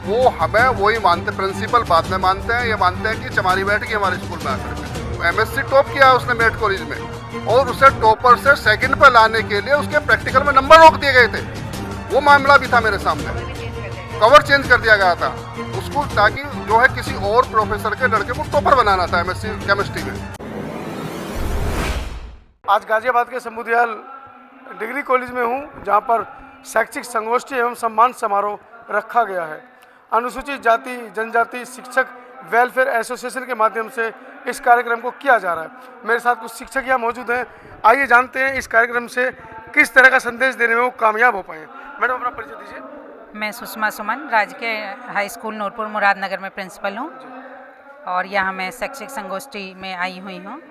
वो हमें वही मानते, प्रिंसिपल बाद में मानते हैं, ये मानते हैं कि चमारी बैठ के हमारे स्कूल में आकर के एमएससी टॉप किया उसने मेरिट कॉलेज में, और उसे टॉपर से सेकंड पर लाने के लिए उसके प्रैक्टिकल में नंबर रोक दिए गए थे। वो मामला भी था मेरे सामने, कवर चेंज कर दिया गया था उसको, ताकि जो है किसी और प्रोफेसर के लड़के को टॉपर बनाना था एमएससी केमिस्ट्री में। आज गाजियाबाद के शंभुदयाल डिग्री कॉलेज में हूँ, जहाँ पर शैक्षिक संगोष्ठी एवं सम्मान समारोह रखा गया है। अनुसूचित जाति जनजाति शिक्षक वेलफेयर एसोसिएशन के माध्यम से इस कार्यक्रम को किया जा रहा है। मेरे साथ कुछ शिक्षक यहाँ मौजूद हैं, आइए जानते हैं इस कार्यक्रम से किस तरह का संदेश देने में वो कामयाब हो पाए। मैडम अपना परिचय दीजिए। मैं सुषमा सुमन, राजकीय हाई स्कूल नूरपुर मुरादनगर में प्रिंसिपल हूँ और यहाँ मैं शैक्षिक संगोष्ठी में आई हुई हूँ।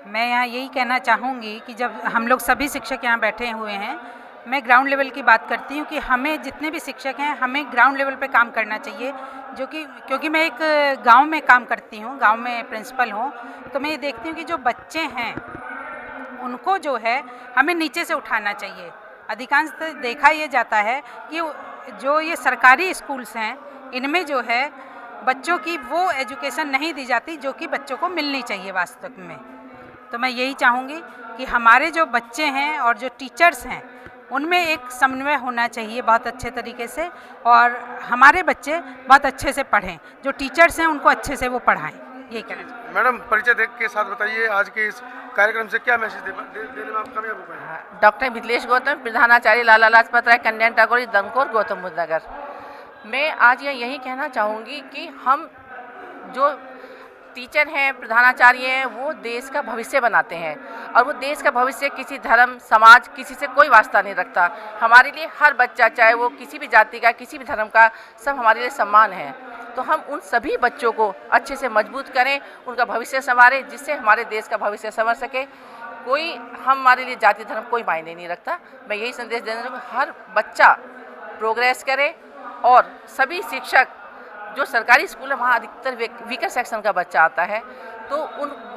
मैं यहाँ यही कहना चाहूँगी कि जब हम लोग सभी शिक्षक यहाँ बैठे हुए हैं, मैं ग्राउंड लेवल की बात करती हूँ कि हमें जितने भी शिक्षक हैं हमें ग्राउंड लेवल पे काम करना चाहिए, जो कि क्योंकि मैं एक गांव में काम करती हूँ, गांव में प्रिंसिपल हूँ, तो मैं ये देखती हूँ कि जो बच्चे हैं उनको जो है हमें नीचे से उठाना चाहिए। अधिकांशतः देखा ये जाता है कि जो ये सरकारी स्कूल्स हैं इनमें जो है बच्चों की वो एजुकेशन नहीं दी जाती जो कि बच्चों को मिलनी चाहिए वास्तव में। तो मैं यही चाहूँगी कि हमारे जो बच्चे हैं और जो टीचर्स हैं उनमें एक समन्वय होना चाहिए बहुत अच्छे तरीके से, और हमारे बच्चे बहुत अच्छे से पढ़ें, जो टीचर्स हैं उनको अच्छे से वो पढ़ाएं। यही कहना चाहिए। मैडम परिचय देख के साथ बताइए, आज के इस कार्यक्रम से क्या मैसेज देने में आप कामयाब हो पाए। डॉक्टर मिथिलेश गौतम, प्रधानाचार्य लाला लाजपत राय कन्या टागोरी दमकोर गौतम बुद्ध नगर। मैं आज यही कहना चाहूँगी कि हम जो टीचर हैं, प्रधानाचार्य हैं, वो देश का भविष्य बनाते हैं, और वो देश का भविष्य किसी धर्म समाज किसी से कोई वास्ता नहीं रखता। हमारे लिए हर बच्चा, चाहे वो किसी भी जाति का किसी भी धर्म का, सब हमारे लिए सम्मान है। तो हम उन सभी बच्चों को अच्छे से मजबूत करें, उनका भविष्य संवारें, जिससे हमारे देश का भविष्य संवर सके। कोई हमारे लिए जाति धर्म कोई मायने नहीं रखता। मैं यही संदेश देना चाहूँगी, हर बच्चा प्रोग्रेस करे, और सभी शिक्षक जो सरकारी स्कूल है वहाँ अधिकतर वीकर सेक्शन का बच्चा आता है, तो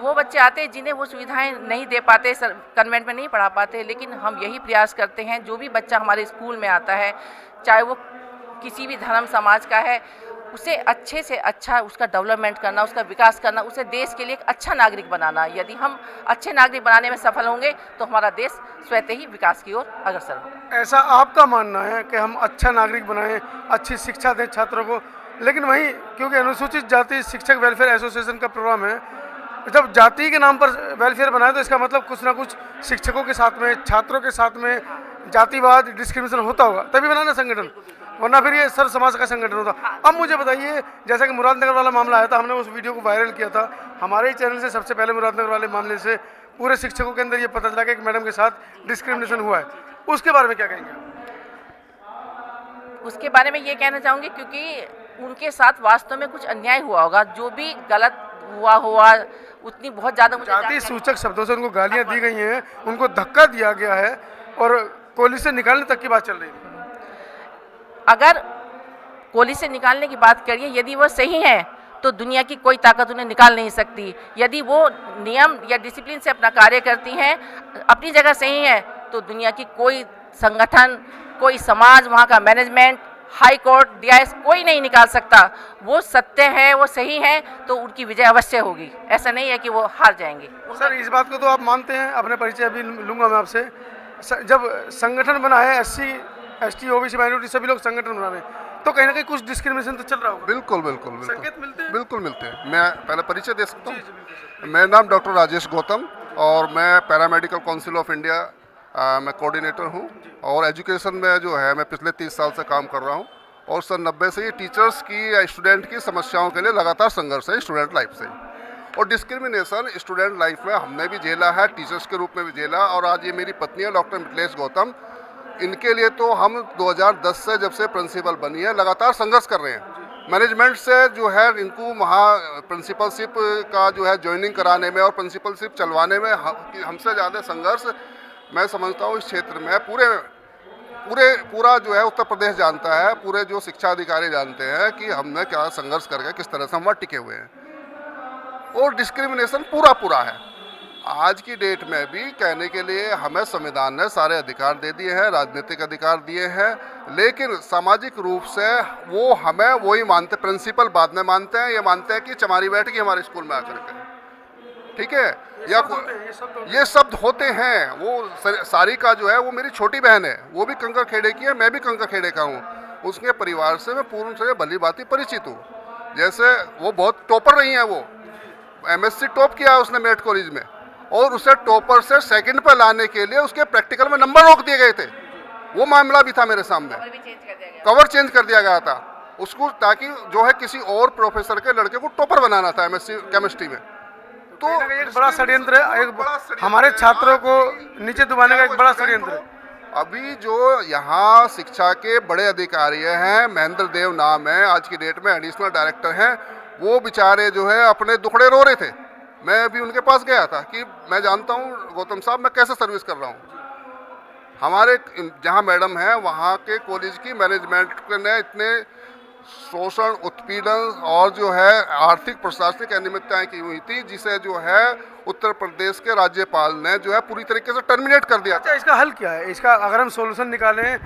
वो बच्चे आते हैं जिन्हें वो सुविधाएं नहीं दे पाते, कन्वेंट में नहीं पढ़ा पाते। लेकिन हम यही प्रयास करते हैं, जो भी बच्चा हमारे स्कूल में आता है, चाहे वो किसी भी धर्म समाज का है, उसे अच्छे से अच्छा उसका डेवलपमेंट करना, उसका विकास करना, उसे देश के लिए एक अच्छा नागरिक बनाना। यदि हम अच्छे नागरिक बनाने में सफल होंगे तो हमारा देश स्वतः ही विकास की ओर अग्रसर होगा। ऐसा आपका मानना है कि हम अच्छा नागरिक बनाएं, अच्छी शिक्षा दें छात्रों को, लेकिन वहीं क्योंकि अनुसूचित जाति शिक्षक वेलफेयर एसोसिएशन का प्रोग्राम है, जब जाति के नाम पर वेलफेयर बनाए तो इसका मतलब कुछ ना कुछ शिक्षकों के साथ में, छात्रों के साथ में जातिवाद डिस्क्रिमिनेशन होता होगा, तभी बनाना संगठन, वरना फिर ये सर समाज का संगठन होता। अब मुझे बताइए, जैसा कि मुरादनगर वाला मामला आया था, हमने उस वीडियो को वायरल किया था हमारे ही चैनल से। सबसे पहले मुरादनगर वाले मामले से पूरे शिक्षकों के अंदर ये पता चला कि एक मैडम के साथ डिस्क्रिमिनेशन हुआ है, उसके बारे में क्या कहेंगे? उसके बारे में ये कहना चाहूँगी, क्योंकि उनके साथ वास्तव में कुछ अन्याय हुआ होगा, जो भी गलत हुआ उतनी बहुत ज़्यादा मुझे जाति सूचक शब्दों से उनको गालियाँ दी गई हैं, उनको धक्का दिया गया है, और कॉलेज से निकालने तक की बात चल रही है। अगर कॉलेज से निकालने की बात करिए, यदि वो सही है तो दुनिया की कोई ताकत उन्हें निकाल नहीं सकती। यदि वो नियम या डिसिप्लिन से अपना कार्य करती हैं, अपनी जगह सही है, तो दुनिया की कोई संगठन, कोई समाज, वहाँ का मैनेजमेंट, हाई कोर्ट, DIS कोई नहीं निकाल सकता। वो सत्य है, वो सही है, तो उनकी विजय अवश्य होगी। ऐसा नहीं है कि वो हार जाएंगे। सर इस बात को तो आप मानते हैं, अपने परिचय अभी लूँगा मैं आपसे। जब संगठन बना है SC ST OBC माइनॉरिटी सभी लोग संगठन बना रहे हैं, तो कहीं ना कहीं कुछ डिस्क्रिमिनेशन तो चल रहा होगा। बिल्कुल बिल्कुल बिल्कुल संकेत मिलते हैं? बिल्कुल मिलते हैं। मैं पहले परिचय दे सकता हूँ। मेरा नाम डॉक्टर राजेश गौतम, और मैं पैरामेडिकल काउंसिल ऑफ इंडिया मैं कोऑर्डिनेटर हूँ, और एजुकेशन में जो है मैं पिछले 30 साल से काम कर रहा हूँ, और सन 90 से ये टीचर्स की या स्टूडेंट की समस्याओं के लिए लगातार संघर्ष है स्टूडेंट लाइफ से। और डिस्क्रिमिनेशन स्टूडेंट लाइफ में हमने भी झेला है, टीचर्स के रूप में भी झेला, और आज ये मेरी पत्नी है डॉक्टर मिथिलेश गौतम, इनके लिए तो हम 2010 से जब से प्रिंसिपल बनी है लगातार संघर्ष कर रहे हैं। मैनेजमेंट से जो है इनको वहाँ प्रिंसिपलशिप का जो है ज्वाइनिंग कराने में और प्रिंसिपलशिप चलवाने में हमसे ज़्यादा संघर्ष मैं समझता हूँ इस क्षेत्र में पूरा जो है उत्तर प्रदेश जानता है, पूरे जो शिक्षा अधिकारी जानते हैं कि हमने क्या संघर्ष करके किस तरह से हम वहाँ टिके हुए हैं। और डिस्क्रिमिनेशन पूरा है, आज की डेट में भी कहने के लिए हमें संविधान ने सारे अधिकार दे दिए हैं, राजनीतिक अधिकार दिए हैं, लेकिन सामाजिक रूप से वो हमें वही मानते, प्रिंसिपल बाद में मानते हैं। ये मानते हैं कि चमारी बैठ गई हमारे स्कूल में आकर के, ठीक है, या ये शब्द होते हैं। वो सारिका जो है वो मेरी छोटी बहन है, वो भी कंकर खेड़े की है, मैं भी कंकर खेड़े का हूँ। उसके परिवार से मैं पूर्ण से भली भांति परिचित हूँ। जैसे वो बहुत टॉपर रही हैं, वो MSc टॉप किया है उसने मेरिट कॉलेज में, और उसे टॉपर से सेकंड पर लाने के लिए उसके प्रैक्टिकल में नंबर रोक दिए गए थे। वो मामला भी था मेरे सामने, कवर चेंज कर दिया गया था उसको, ताकि जो है किसी और प्रोफेसर के लड़के को टॉपर बनाना था MSc केमिस्ट्री में। तो एक बड़ा षड्यंत्र है, एक हमारे छात्रों को नीचे दबाने का एक बड़ा षड्यंत्र है। अभी जो यहाँ शिक्षा के बड़े अधिकारी हैं, महेंद्र देव नाम है, आज की डेट में एडिशनल डायरेक्टर हैं, वो बेचारे जो है अपने दुखड़े रो रहे थे। मैं अभी उनके पास गया था कि मैं जानता हूँ गौतम साहब मैं कैसे सर्विस कर रहा हूँ। हमारे जहाँ मैडम है वहाँ के कॉलेज की मैनेजमेंट ने इतने शोषण, उत्पीड़न और जो है आर्थिक प्रशासनिक अनियमितताएं की हुई थी, जिसे जो है उत्तर प्रदेश के राज्यपाल ने जो है पूरी तरीके से टर्मिनेट कर दिया। अच्छा, इसका हल क्या है? इसका अगर हम सोल्यूशन निकालें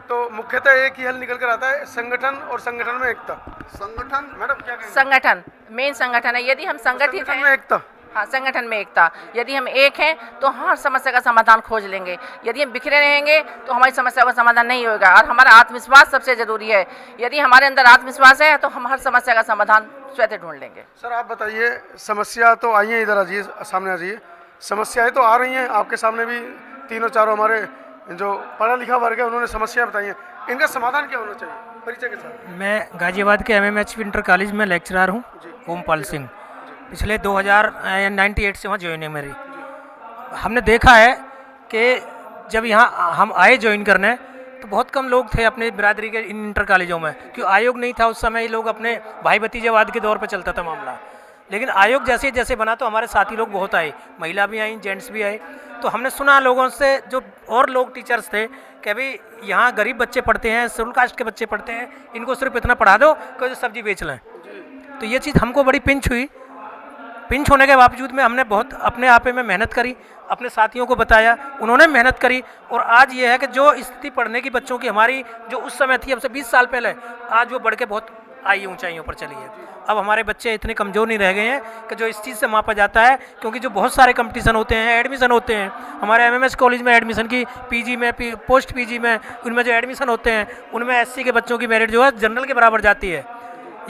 तो मुख्यतः एक ही हल निकल कर आता है, संगठन और संगठन में एकता। संगठन मैडम क्या कहेंगे? संगठन मेन संगठन है। यदि हम संगठित संगठन में हैं, एकता, हाँ संगठन में एकता, यदि हम एक हैं तो हर समस्या का समाधान खोज लेंगे। यदि हम बिखरे रहेंगे तो हमारी समस्या का समाधान नहीं होगा। और हमारा आत्मविश्वास सबसे ज़रूरी है। यदि हमारे अंदर आत्मविश्वास है तो हम हर समस्या का समाधान स्वतः ढूंढ लेंगे। सर आप बताइए, समस्या तो आई है, इधर आ जाइए, सामने आ जाइए। समस्याएं तो आ रही हैं, आपके सामने भी तीनों चारों हमारे जो पढ़ा लिखा वर्ग है उन्होंने समस्याएं बताई हैं, इनका समाधान क्या होना चाहिए? परिचय के साथ। मैं गाजियाबाद के MMH इंटर कॉलेज में लेक्चरर हूँ, ओमपाल सिंह। पिछले 2098 से वहाँ ज्वाइन है मेरी। हमने देखा है कि जब यहाँ हम आए ज्वाइन करने तो बहुत कम लोग थे अपने बिरादरी के इन इंटर कॉलेजों में, क्योंकि आयोग नहीं था उस समय। ये लोग अपने भाई भतीजेवाद के दौर पे चलता था मामला। लेकिन आयोग जैसे जैसे बना तो हमारे साथी लोग बहुत आए, महिला भी आई, जेंट्स भी आए। तो हमने सुना लोगों से, जो और लोग टीचर्स थे, कि अभी यहाँ गरीब बच्चे पढ़ते हैं, शेड्यूल कास्ट के बच्चे पढ़ते हैं, इनको सिर्फ इतना पढ़ा दो कि जो सब्जी बेच लें। तो ये चीज़ हमको बड़ी पिंच हुई। पिंच होने के बावजूद में हमने बहुत अपने आप में मेहनत करी, अपने साथियों को बताया, उन्होंने मेहनत करी, और आज ये है कि जो स्थिति पढ़ने की बच्चों की हमारी जो उस समय थी, अब से 20 साल पहले, आज वो बढ़ के बहुत आई ऊंचाइयों पर चली है। अब हमारे बच्चे इतने कमज़ोर नहीं रह गए हैं कि जो इस चीज़ से मापा जाता है, क्योंकि जो बहुत सारे कंपटीशन होते हैं, एडमिशन होते हैं हमारे MMS कॉलेज में, एडमिशन की PG में, पोस्ट PG में, उनमें जो एडमिशन होते हैं उनमें SC के बच्चों की मेरिट जो है जनरल के बराबर जाती है।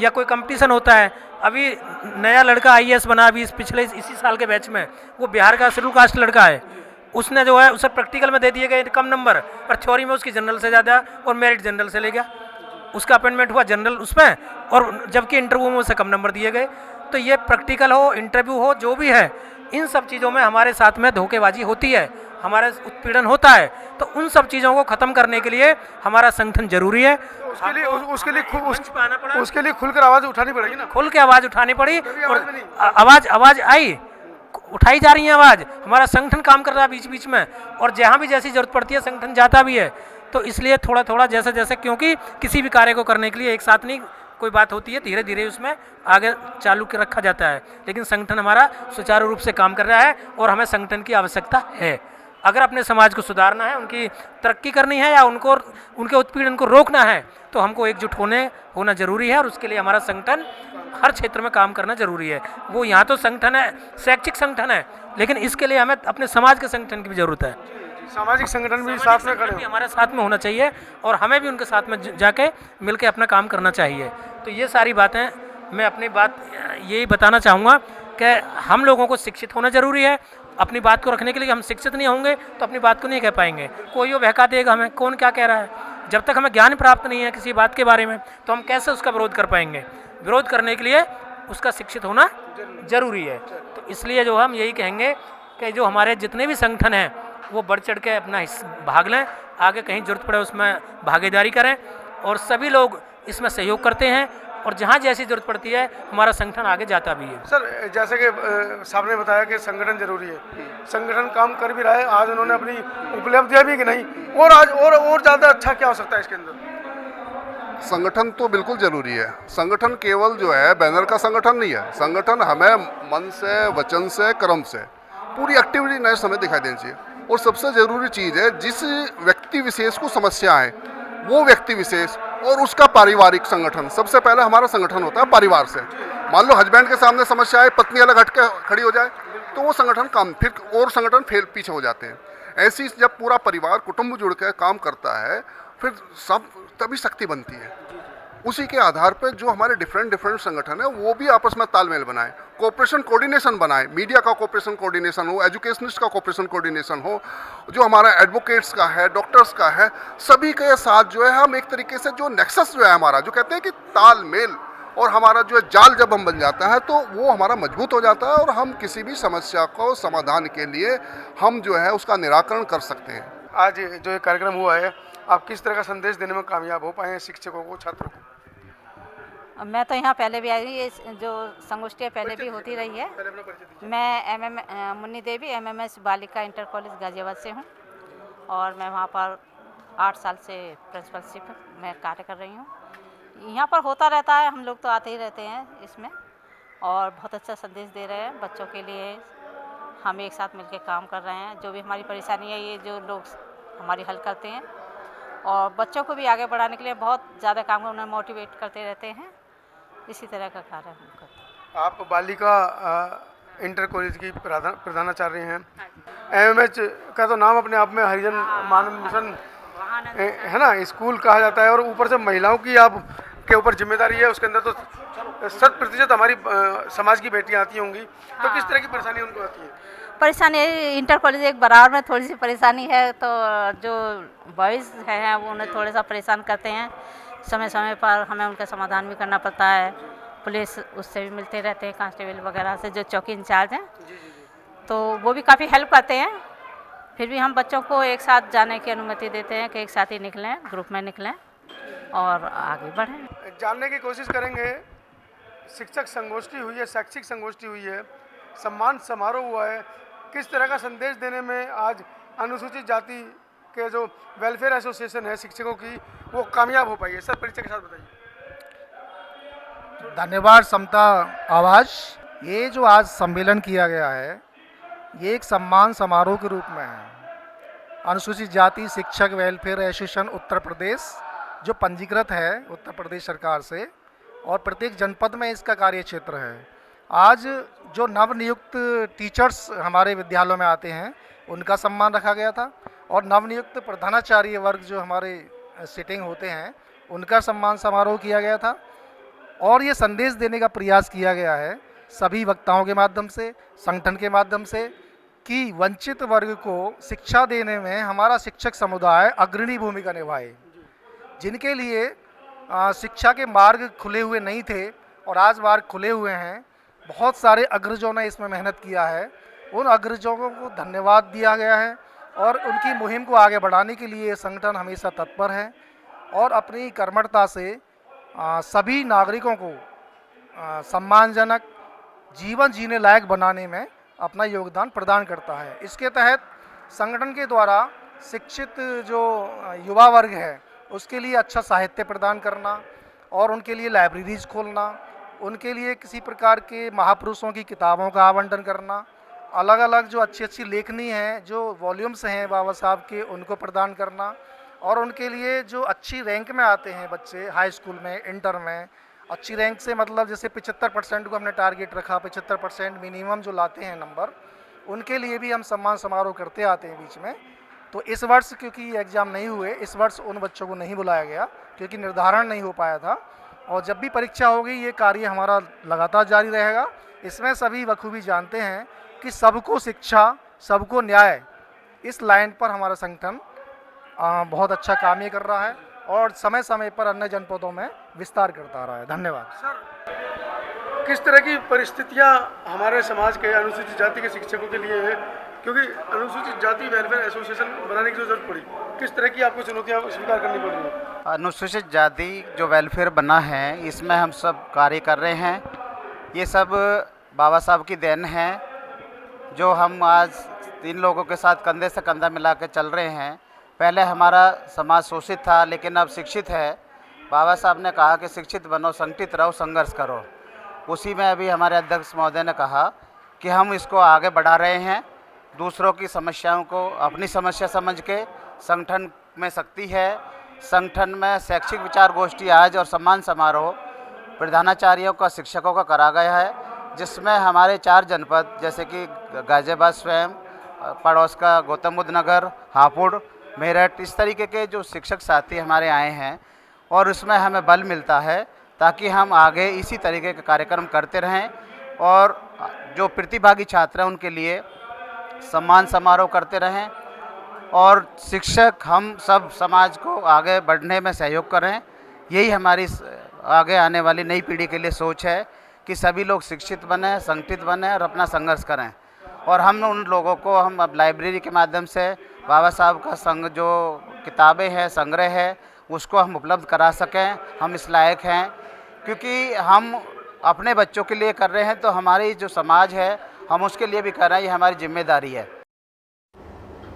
या कोई कंपटीशन होता है, अभी नया लड़का IAS बना, अभी इसी साल के बैच में, वो बिहार का शेड्यूल कास्ट लड़का है, उसने जो है उसे प्रैक्टिकल में दे दिए गए कम नंबर, और थ्योरी में उसकी जनरल से ज़्यादा, और मेरिट जनरल से ले गया। उसका अपॉइंटमेंट हुआ जनरल उसमें, और जबकि इंटरव्यू में उसे कम नंबर दिए गए। तो ये प्रैक्टिकल हो, इंटरव्यू हो, जो भी है, इन सब चीज़ों में हमारे साथ में धोखेबाजी होती है, हमारा उत्पीड़न होता है। तो उन सब चीज़ों को ख़त्म करने के लिए हमारा संगठन जरूरी है। उसके लिए खुलकर आवाज़ उठानी पड़ेगी ना, खुल के आवाज़ उठानी पड़ी, और आवाज़ आई, उठाई जा रही है आवाज़। हमारा संगठन काम कर रहा है बीच बीच में, और जहाँ भी जैसी ज़रूरत पड़ती है संगठन जाता भी है। तो इसलिए थोड़ा थोड़ा जैसे जैसे, क्योंकि किसी भी कार्य को करने के लिए एक साथ नहीं कोई बात होती है, धीरे धीरे उसमें आगे चालू के रखा जाता है। लेकिन संगठन हमारा सुचारू रूप से काम कर रहा है, और हमें संगठन की आवश्यकता है। अगर अपने समाज को सुधारना है, उनकी तरक्की करनी है, या उनके उत्पीड़न को रोकना है, तो हमको एकजुट होना जरूरी है। और उसके लिए हमारा संगठन हर क्षेत्र में काम करना जरूरी है। वो यहाँ तो संगठन है, शैक्षिक संगठन है, लेकिन इसके लिए हमें अपने समाज के संगठन की भी जरूरत है। सामाजिक संगठन भी साथ में खड़े, हमारे साथ में होना चाहिए, और हमें भी उनके साथ में जाके मिलके अपना काम करना चाहिए। तो ये सारी बातें, मैं अपनी बात यही बताना चाहूँगा कि हम लोगों को शिक्षित होना ज़रूरी है। अपनी बात को रखने के लिए हम शिक्षित नहीं होंगे तो अपनी बात को नहीं कह पाएंगे। कोई वो बहका देगा हमें, कौन क्या कह रहा है। जब तक हमें ज्ञान प्राप्त नहीं है किसी बात के बारे में, तो हम कैसे उसका विरोध कर पाएंगे। विरोध करने के लिए उसका शिक्षित होना जरूरी है। तो इसलिए जो हम यही कहेंगे कि जो हमारे जितने भी संगठन हैं वो बढ़ चढ़ के अपना भाग लें, आगे कहीं जरूरत पड़े उसमें भागीदारी करें, और सभी लोग इसमें सहयोग करते हैं, और जहाँ जैसी जरूरत पड़ती है हमारा संगठन आगे जाता भी है। सर जैसे कि साहब ने बताया कि संगठन जरूरी है, संगठन काम कर भी रहा है, आज उन्होंने अपनी उपलब्धियां भी कि नहीं, और आज और ज़्यादा अच्छा क्या हो सकता है इसके अंदर? संगठन तो बिल्कुल ज़रूरी है। संगठन केवल जो है बैनर का संगठन नहीं है। संगठन हमें मन से, वचन से, कर्म से, पूरी एक्टिविटी नए समय दिखाई देनी चाहिए। और सबसे ज़रूरी चीज़ है, जिस व्यक्ति विशेष को समस्या है वो व्यक्ति विशेष और उसका पारिवारिक संगठन, सबसे पहले हमारा संगठन होता है परिवार से। मान लो हस्बैंड के सामने समस्या है, पत्नी अलग हट के खड़ी हो जाए तो वो संगठन काम फिर और संगठन फेल पीछे हो जाते हैं। ऐसी जब पूरा परिवार कुटुंब जुड़ के काम करता है फिर सब तभी शक्ति बनती है। उसी के आधार पर जो हमारे डिफरेंट संगठन है वो भी आपस में तालमेल बनाए, कोऑपरेशन कोऑर्डिनेशन बनाए, मीडिया का कोऑपरेशन कोऑर्डिनेशन हो, एजुकेशनिस्ट का कोऑपरेशन कोऑर्डिनेशन हो, जो हमारा एडवोकेट्स का है, डॉक्टर्स का है, सभी के साथ जो है हम एक तरीके से जो नेक्सस जो है हमारा, जो कहते हैं कि तालमेल और हमारा जो है जाल जब हम बन जाता है तो वो हमारा मजबूत हो जाता है और हम किसी भी समस्या को समाधान के लिए हम जो है उसका निराकरण कर सकते हैं। आज जो ये कार्यक्रम हुआ है, आप किस तरह का संदेश देने में कामयाब हो पाए हैं शिक्षकों को, छात्रों को? मैं तो यहाँ पहले भी आई हूँ, ये जो संगोष्ठियाँ पहले भी होती रही है। पहले अपना परिचय दीजिए। मैं मुन्नी देवी MMS बालिका इंटर कॉलेज गाजियाबाद से हूँ और मैं वहाँ पर 8 साल से प्रिंसिपलशिप में कार्य कर रही हूँ। यहाँ पर होता रहता है, हम लोग तो आते ही रहते हैं इसमें और बहुत अच्छा संदेश दे रहे हैं बच्चों के लिए। हम एक साथ मिलकर काम कर रहे हैं, जो भी हमारी परेशानी है ये जो लोग हमारी हल करते हैं और बच्चों को भी आगे बढ़ाने के लिए बहुत ज़्यादा काम उन्हें मोटिवेट करते रहते हैं। इसी तरह का कार्य हम करते हैं। आप बालिका इंटर कॉलेज की प्रधानाचार्य हैं। MMH का तो नाम अपने आप में हरिजन मानव मिशन है ना, स्कूल कहा जाता है और ऊपर से महिलाओं की आप के ऊपर जिम्मेदारी है, उसके अंदर तो 100% हमारी समाज की बेटियां आती होंगी, तो किस तरह की परेशानी उनको आती है? परेशानी इंटर कॉलेज एक बराबर में थोड़ी सी परेशानी है, तो जो बॉयज़ हैं वो उन्हें थोड़ा सा परेशान करते हैं। समय समय पर हमें उनका समाधान भी करना पड़ता है। पुलिस उससे भी मिलते रहते हैं, कांस्टेबल वगैरह से जो चौकी इंचार्ज हैं, तो वो भी काफ़ी हेल्प करते हैं। फिर भी हम बच्चों को एक साथ जाने की अनुमति देते हैं कि एक साथ ही निकलें, ग्रुप में निकलें और आगे बढ़ें। जानने की कोशिश करेंगे, शिक्षक संगोष्ठी हुई है, शैक्षिक संगोष्ठी हुई है, सम्मान समारोह हुआ है, किस तरह का संदेश देने में आज अनुसूचित जाति के जो वेलफेयर एसोसिएशन है शिक्षकों की, वो कामयाब हो पाई है? सर परिचय के साथ बताइए। धन्यवाद समता आवाज़। ये जो आज सम्मेलन किया गया है ये एक सम्मान समारोह के रूप में है। अनुसूचित जाति शिक्षक वेलफेयर एसोसिएशन उत्तर प्रदेश जो पंजीकृत है उत्तर प्रदेश सरकार से और प्रत्येक जनपद में इसका कार्य क्षेत्र है। आज जो नवनियुक्त टीचर्स हमारे विद्यालयों में आते हैं उनका सम्मान रखा गया था और नवनियुक्त प्रधानाचार्य वर्ग जो हमारे सिटिंग होते हैं उनका सम्मान समारोह किया गया था। और ये संदेश देने का प्रयास किया गया है सभी वक्ताओं के माध्यम से, संगठन के माध्यम से, कि वंचित वर्ग को शिक्षा देने में हमारा शिक्षक समुदाय अग्रणी भूमिका निभाए। जिनके लिए शिक्षा के मार्ग खुले हुए नहीं थे और आज मार्ग खुले हुए हैं, बहुत सारे अग्रजों ने इसमें मेहनत किया है। उन अग्रजों को धन्यवाद दिया गया है और उनकी मुहिम को आगे बढ़ाने के लिए संगठन हमेशा तत्पर है और अपनी कर्मठता से सभी नागरिकों को सम्मानजनक जीवन जीने लायक बनाने में अपना योगदान प्रदान करता है। इसके तहत संगठन के द्वारा शिक्षित जो युवा वर्ग है उसके लिए अच्छा साहित्य प्रदान करना और उनके लिए लाइब्रेरीज खोलना, उनके लिए किसी प्रकार के महापुरुषों की किताबों का आवंटन करना, अलग अलग जो अच्छी अच्छी लेखनी हैं, जो वॉल्यूम्स हैं बाबा साहब के, उनको प्रदान करना और उनके लिए जो अच्छी रैंक में आते हैं बच्चे हाई स्कूल में, इंटर में अच्छी रैंक से, मतलब जैसे 75% को हमने टारगेट रखा, 75% मिनिमम जो लाते हैं नंबर, उनके लिए भी हम सम्मान समारोह करते आते हैं बीच में। तो इस वर्ष क्योंकि एग्ज़ाम नहीं हुए, इस वर्ष उन बच्चों को नहीं बुलाया गया क्योंकि निर्धारण नहीं हो पाया था और जब भी परीक्षा होगी ये कार्य हमारा लगातार जारी रहेगा। इसमें सभी बखूबी जानते हैं कि सबको शिक्षा, सबको न्याय, इस लाइन पर हमारा संगठन बहुत अच्छा काम ये कर रहा है और समय समय पर अन्य जनपदों में विस्तार करता रहा है। धन्यवाद। सर किस तरह की परिस्थितियां हमारे समाज के अनुसूचित जाति के शिक्षकों के लिए है, क्योंकि अनुसूचित जाति वेलफेयर एसोसिएशन बनाने की जरूरत पड़ी, किस तरह की आपको चुनौतियां स्वीकार करनी पड़ रही है? अनुसूचित जाति जो वेलफेयर बना है इसमें हम सब कार्य कर रहे हैं। ये सब बाबा साहब की देन है जो हम आज 3 लोगों के साथ कंधे से कंधा मिला के चल रहे हैं। पहले हमारा समाज शोषित था लेकिन अब शिक्षित है। बाबा साहब ने कहा कि शिक्षित बनो, संगठित रहो, संघर्ष करो। उसी में अभी हमारे अध्यक्ष महोदय ने कहा कि हम इसको आगे बढ़ा रहे हैं दूसरों की समस्याओं को अपनी समस्या समझ के संगठन में शक्ति है। संगठन में शैक्षिक विचार गोष्ठी आज और सम्मान समारोह प्रधानाचार्यों का शिक्षकों का करा गया है, जिसमें हमारे 4 जनपद जैसे कि गाजियाबाद स्वयं, पड़ोस का गौतम बुद्ध नगर, हापुड़, मेरठ, इस तरीके के जो शिक्षक साथी हमारे आए हैं और उसमें हमें बल मिलता है ताकि हम आगे इसी तरीके के कार्यक्रम करते रहें और जो प्रतिभागी छात्र हैं उनके लिए सम्मान समारोह करते रहें और शिक्षक हम सब समाज को आगे बढ़ने में सहयोग करें। यही हमारी आगे आने वाली नई पीढ़ी के लिए सोच है कि सभी लोग शिक्षित बने, संगठित बने और अपना संघर्ष करें। और हम उन लोगों को हम अब लाइब्रेरी के माध्यम से बाबा साहब का संग जो किताबें हैं, संग्रह है, उसको हम उपलब्ध करा सकें। हम इस लायक हैं क्योंकि हम अपने बच्चों के लिए कर रहे हैं तो हमारी जो समाज है हम उसके लिए भी कर रहे हैं, ये हमारी जिम्मेदारी है।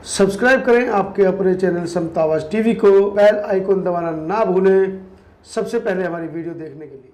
सब्सक्राइब करें आपके अपने चैनल समता आवाज़ टीवी को, बेल आइकन दबाना ना भूलें सबसे पहले हमारी वीडियो देखने के लिए।